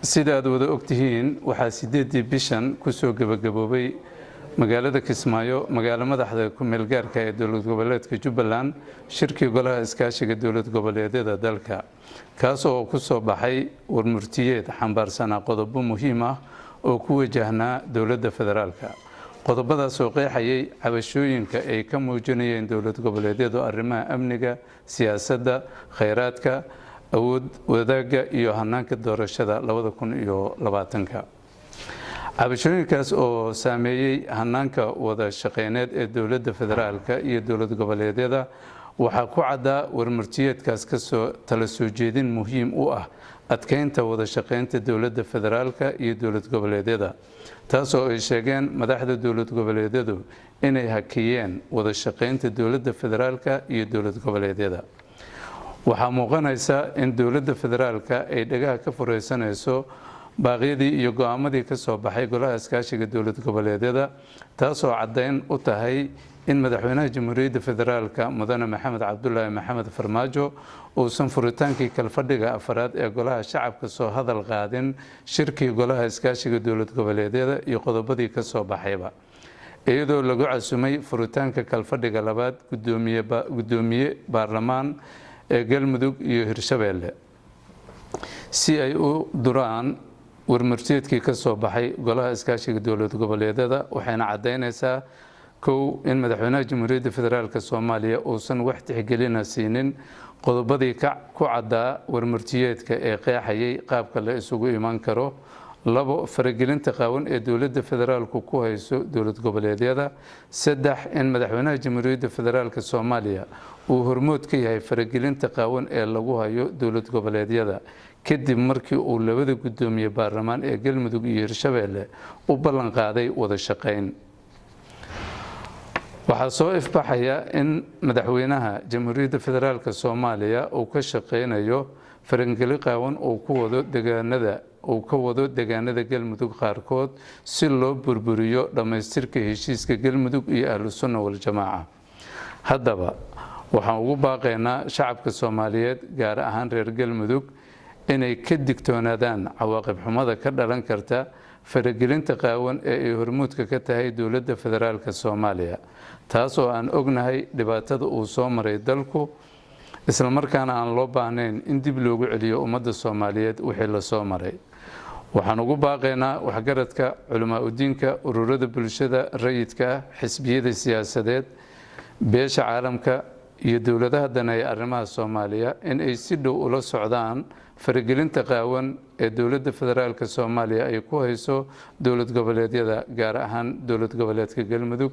sida aad wada ogtihiin waxaa 8 bishan ku soo gabagaboobay magaalada Kismaayo magaalo madaxda ku meel gaarka ee dowlad goboleedka Jubbaland shirkii golaha iskaashiga dowlad goboleedyada dalka kaas oo ku soo baxay warmurtiyeed xambaarsan qodobo muhiim ah oo ku wajahnaa dowladda federaalka qodobadaas oo qeexayay cabashooyinka ay ka muujinayeen dowlad goboleedyada arrimaha amniga siyaasadda kheyraadka awood wadaaga iyo hanaanka doorashada 2020 cabashooyinkaas oo saameeyay hanaanka wada shaqeyneed ee dowladda federaalka iyo dowlad goboleedyada waxaa ku cadda warmurtiyeedkaas ka soo tala soo jeedin muhiim u ah adkeynta wada shaqeynta dowladda federaalka iyo dowlad goboleedyada taas oo ay sheegeen madaxda dowlad goboleedyadu inay hakiyeen wada shaqeynta dowladda federaalka iyo dowlad goboleedyada waxaa muuqanaysa in dowladda federaalka ay dhagaha ka fureysanayso baaqyadii iyo go'aamadii ka soo baxay golaha iskaashiga dowlad goboleedyada taas oo caddeyn u tahay in madaxweynaha jamhuuriyadda federaalka mudane maxamed cabdullaahi maxamed farmaajo uusan furitaankii kalfadhiga afraad ee golaha shacabka soo hadal qaadin shirkii golaha iskaashiga dowlad goboleedyada iyo qodobadii ka soo baxayba iyadoo lagu casumay furitaanka kalfadhiga labaad gudoomiye baarlamaan ee galmudug iyo hirshabeelle si ay u duraan warmurtiyeedkii ka soo baxay golaha iskaashiga dowlad goboleedyada waxayna cadeynaysaa kow in madaxweynaha jamhuuriyadda federaalka Soomaaliya uusan wax tixgelin siinin qodobadii ku caddaa warmurtiyeedka ee qeexayay qaabka la isugu iman karo labo faragelinta qaawan ee dowladda federaalku ku hayso dowlad goboleedyada saddex in madaxweynaha jamhuuriyadda federaalka Soomaaliya uu hormood ka yahay faragelinta qaawan ee lagu hayo dowlad goboleedyada kadib markii uu labada gudoomiye baarlamaan ee galmudug iyo hirshabeelle u ballan qaaday wada shaqeyn waxaa soo ifbaxaya in madaxweynaha jamhuuriyadda federaalka Soomaaliya uu ka shaqeynayo farangeli qaawan oo ku wado deegaanada galmudug qaarkood si loo burburiyo dhamaystirka heshiiska galmudug iyo ahlu sunna wal jamaaca haddaba waxaan ugu baaqaynaa shacabka Soomaaliyeed gaar ahaan reer galmudug inay ka digtoonaadaan cawaaqib xumada ka dhalan karta faragelinta qaawan ee ay hormuudka ka tahay dowladda federaalka Soomaaliya taas oo aan ognahay dhibaatada uu soo maray dalku isla markaana aan loo baahnayn in dib loogu celiyo ummadda Soomaaliyeed wixii la soo maray waxaan ugu baaqaynaa waxgaradka culamaa u diinka ururada bulshada rayidka xisbiyada siyaasadeed beesha caalamka iyo dowladaha daneeya arrimaha Soomaaliya in ay si dhow ula socdaan faragelinta qaawan ee dowladda federaalka Soomaaliya ay ku hayso dowlad goboleedyada gaar ahaan dowlad goboleedka galmudug